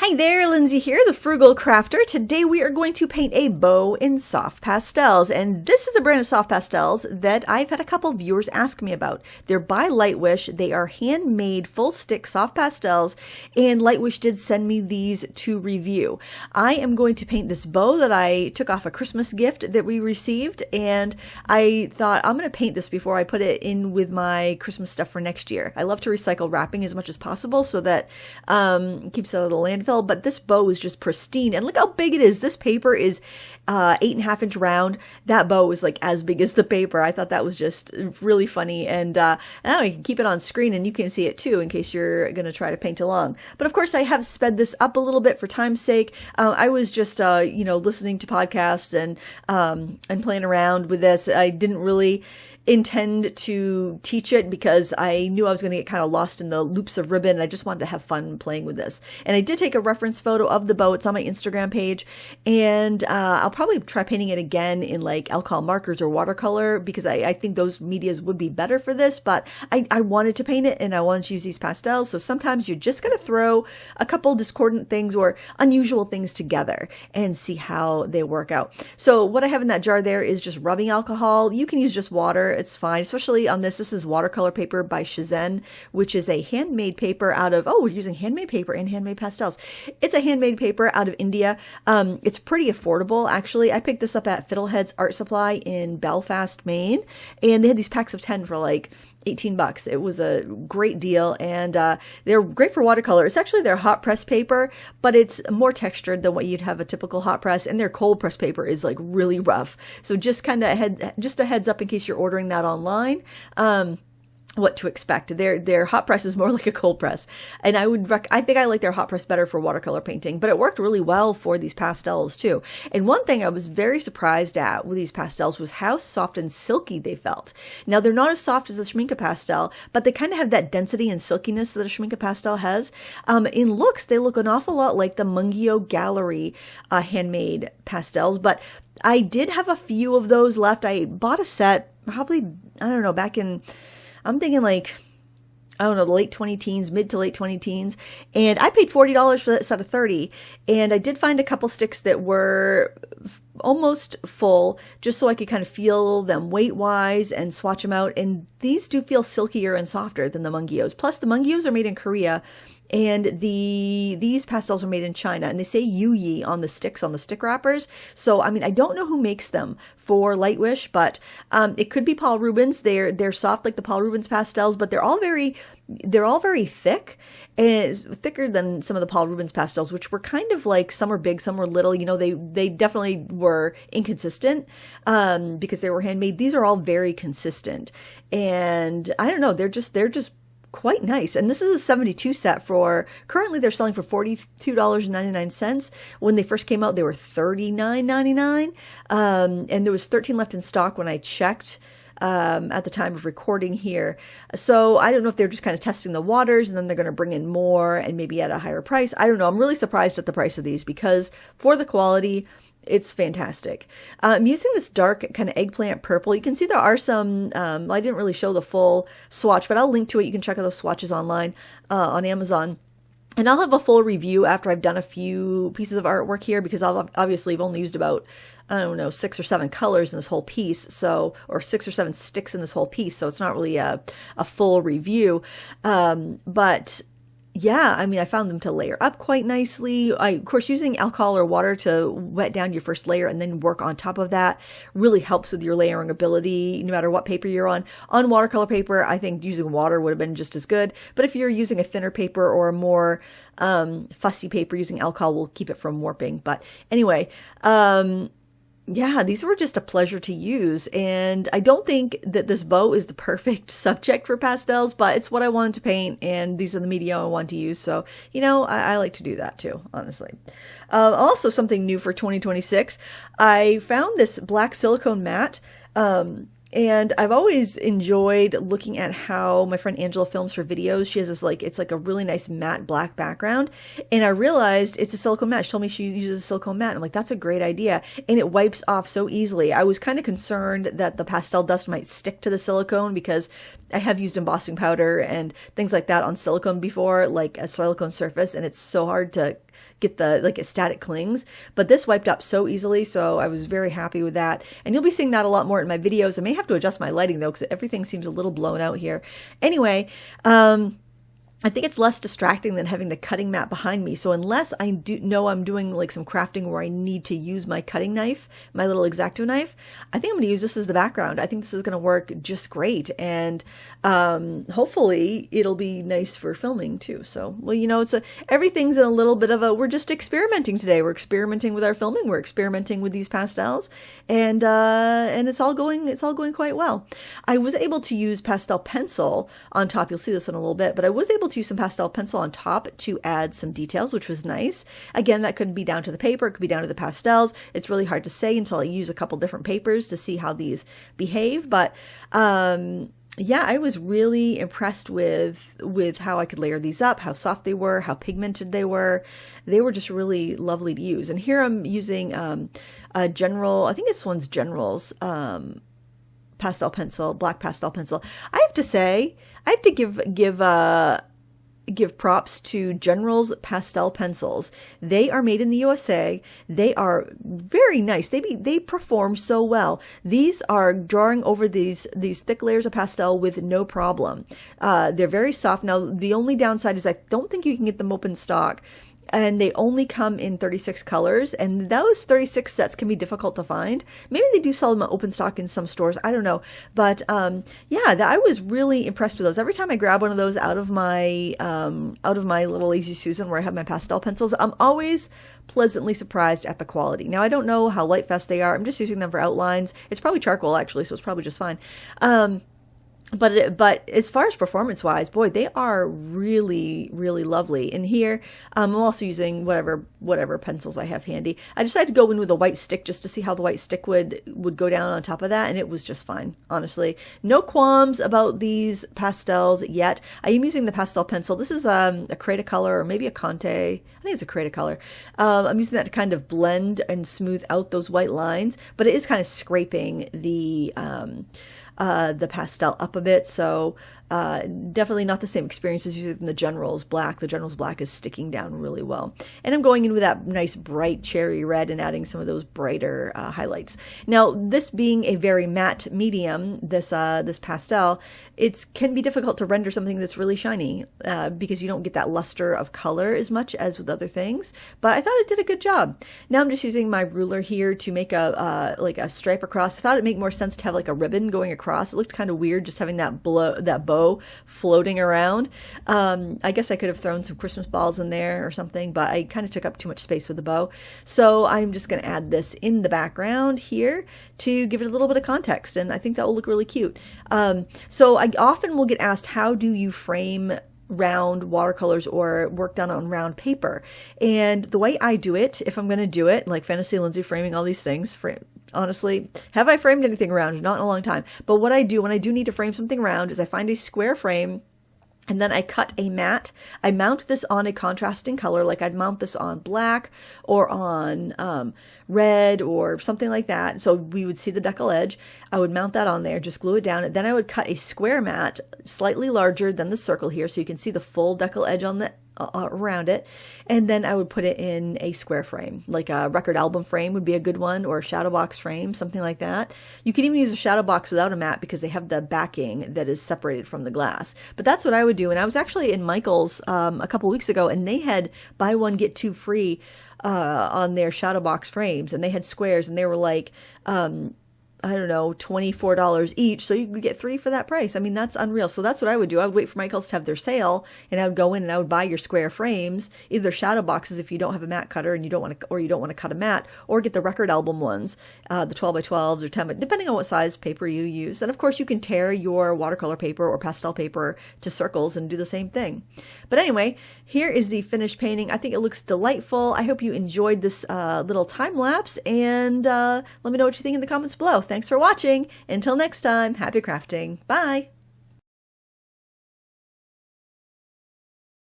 Hi there, Lindsay here, the Frugal Crafter. Today we are going to paint a bow in soft pastels, and this is a brand of soft pastels that I've had a couple viewers ask me about. They're by Lightwish. They are handmade full stick soft pastels, and Lightwish did send me these to review. I am going to paint this bow that I took off a Christmas gift that we received, and I thought I'm going to paint this before I put it in with my Christmas stuff for next year. I love to recycle wrapping as much as possible so that it keeps it out of the landfill. But this bow is just pristine, and look how big it is. This paper is 8.5 inch round. That bow is like as big as the paper. I thought that was just really funny, and now you can keep it on screen and you can see it too in case you're going to try to paint along. But of course I have sped this up a little bit for time's sake. I was just listening to podcasts and playing around with this. I didn't really intend to teach it because I knew I was going to get kind of lost in the loops of ribbon, and I just wanted to have fun playing with this. And I did take a reference photo of the bow. It's on my Instagram page, and I'll probably try painting it again in like alcohol markers or watercolor because I think those medias would be better for this, but I wanted to paint it and I wanted to use these pastels. So sometimes you're just going to throw a couple discordant things or unusual things together and see how they work out. So what I have in that jar there is just rubbing alcohol. You can use just water. It's fine, especially on this. This is watercolor paper by Shenzhen, which is a handmade paper out of, we're using handmade paper and handmade pastels. It's a handmade paper out of India. It's pretty affordable, actually. I picked this up at Fiddlehead's Art Supply in Belfast, Maine, and they had these packs of 10 for like $18. It was a great deal, and they're great for watercolor. It's actually their hot press paper, but it's more textured than what you'd have a typical hot press, and their cold press paper is like really rough. So just kind of just a heads up in case you're ordering that online. What to expect. Their hot press is more like a cold press, and I think I like their hot press better for watercolor painting, but it worked really well for these pastels too. And one thing I was very surprised at with these pastels was how soft and silky they felt. Now they're not as soft as a Schmincke pastel, but they kind of have that density and silkiness that a Schmincke pastel has. In looks, they look an awful lot like the Mungio Gallery handmade pastels, but I did have a few of those left. I bought a set probably, I don't know, back in, I'm thinking like, I don't know, the late 20 teens, mid to late 20 teens. And I paid $40 for that set of 30. And I did find a couple sticks that were almost full, just so I could kind of feel them weight-wise and swatch them out. And these do feel silkier and softer than the Mungios. Plus, the Mungios are made in Korea, and these pastels are made in China, and they say Yuyi on the sticks, on the stick wrappers. So, I mean, I don't know who makes them for Lightwish, but it could be Paul Rubens. They're soft like the Paul Rubens pastels, but they're all very thick, and thicker than some of the Paul Rubens pastels, which were kind of like, some were big, some were little. You know, they definitely were inconsistent because they were handmade. These are all very consistent, and I don't know, they're just quite nice. And this is a 72 set for, currently they're selling for $42.99. When they first came out, they were $39.99. And there was 13 left in stock when I checked at the time of recording here. So I don't know if they're just kind of testing the waters and then they're going to bring in more and maybe at a higher price. I don't know. I'm really surprised at the price of these because for the quality, it's fantastic. I'm using this dark kind of eggplant purple. You can see there are some, I didn't really show the full swatch, but I'll link to it. You can check out those swatches online on Amazon. And I'll have a full review after I've done a few pieces of artwork here, because obviously I've only used about, I don't know, 6 or 7 colors in this whole piece. So, or 6 or 7 sticks in this whole piece. So it's not really a full review. But yeah, I mean, I found them to layer up quite nicely. Of course, using alcohol or water to wet down your first layer and then work on top of that really helps with your layering ability, no matter what paper you're on. On watercolor paper, I think using water would have been just as good. But if you're using a thinner paper or a more fussy paper, using alcohol will keep it from warping. But anyway, yeah, these were just a pleasure to use, and I don't think that this bow is the perfect subject for pastels, but it's what I wanted to paint, and these are the media I want to use, so, you know, I like to do that too, honestly. Also, something new for 2026, I found this black silicone mat, and I've always enjoyed looking at how my friend Angela films her videos. She has this it's like a really nice matte black background. And I realized it's a silicone mat. She told me she uses a silicone mat. I'm like, that's a great idea. And it wipes off so easily. I was kind of concerned that the pastel dust might stick to the silicone because I have used embossing powder and things like that on silicone before, like a silicone surface, and it's so hard to get the like static clings, but this wiped up so easily, so I was very happy with that. And you'll be seeing that a lot more in my videos. I may have to adjust my lighting though, because everything seems a little blown out here. Anyway, I think it's less distracting than having the cutting mat behind me. So unless I know I'm doing like some crafting where I need to use my cutting knife, my little X-Acto knife, I think I'm going to use this as the background. I think this is going to work just great. And hopefully it'll be nice for filming too. So, well, you know, everything's in a little bit of we're just experimenting today. We're experimenting with our filming. We're experimenting with these pastels, and it's all going quite well. I was able to use pastel pencil on top. You'll see this in a little bit, but I was able to use some pastel pencil on top to add some details, which was nice. Again, that could be down to the paper, it could be down to the pastels. It's really hard to say until I use a couple different papers to see how these behave. But yeah, I was really impressed with how I could layer these up, how soft they were, how pigmented they were. They were just really lovely to use. And here I'm using a General, I think this one's General's pastel pencil, black pastel pencil. I have to say, I have to give props to General's pastel pencils. They are made in the USA. They are very nice. They perform so well. These are drawing over these thick layers of pastel with no problem. They're very soft. Now, the only downside is I don't think you can get them open stock. And they only come in 36 colors, and those 36 sets can be difficult to find. Maybe they do sell them at open stock in some stores. I don't know. But yeah, I was really impressed with those. Every time I grab one of those out of my little Lazy Susan where I have my pastel pencils, I'm always pleasantly surprised at the quality. Now, I don't know how light fast they are. I'm just using them for outlines. It's probably charcoal, actually, so it's probably just fine. But as far as performance wise, boy, they are really, really lovely. And here, I'm also using whatever pencils I have handy. I decided to go in with a white stick just to see how the white stick would go down on top of that, and it was just fine, honestly. No qualms about these pastels yet. I am using the pastel pencil. This is a Cretacolor or maybe a Conte. I think it's a Cretacolor. I'm using that to kind of blend and smooth out those white lines, but it is kind of scraping the pastel up a bit, so definitely not the same experience as using the General's black. The General's black is sticking down really well. And I'm going in with that nice bright cherry red and adding some of those brighter highlights. Now, this being a very matte medium, this pastel, it can be difficult to render something that's really shiny because you don't get that luster of color as much as with other things. But I thought it did a good job. Now I'm just using my ruler here to make like a stripe across. I thought it'd make more sense to have like a ribbon going across. It looked kind of weird just having that bow floating around. I guess I could have thrown some Christmas balls in there or something, but I kind of took up too much space with the bow. So I'm just going to add this in the background here to give it a little bit of context, and I think that will look really cute. So I often will get asked, how do you frame round watercolors or work done on round paper? And the way I do it, if I'm going to do it, like Fantasy Lindsay framing all these things, honestly, have I framed anything round? Not in a long time. But what I do when I do need to frame something round is I find a square frame, and then I cut a mat. I mount this on a contrasting color, like I'd mount this on black or on red or something like that. So we would see the decal edge. I would mount that on there, just glue it down. And then I would cut a square mat slightly larger than the circle here, so you can see the full decal edge on the around it, and then I would put it in a square frame, like a record album frame would be a good one, or a shadow box frame, something like that. You can even use a shadow box without a mat because they have the backing that is separated from the glass. But that's what I would do. And I was actually in Michael's a couple weeks ago, and they had buy one get two free on their shadow box frames, and they had squares, and they were like I don't know, $24 each. So you could get 3 for that price. I mean, that's unreal. So that's what I would do. I would wait for Michael's to have their sale, and I would go in and I would buy your square frames, either shadow boxes if you don't have a mat cutter and you don't want to cut a mat, or get the record album ones, the 12 by 12s or 10, depending on what size paper you use. And of course, you can tear your watercolor paper or pastel paper to circles and do the same thing. But anyway, here is the finished painting. I think it looks delightful. I hope you enjoyed this little time lapse, and let me know what you think in the comments below. Thanks for watching. Until next time, happy crafting. Bye.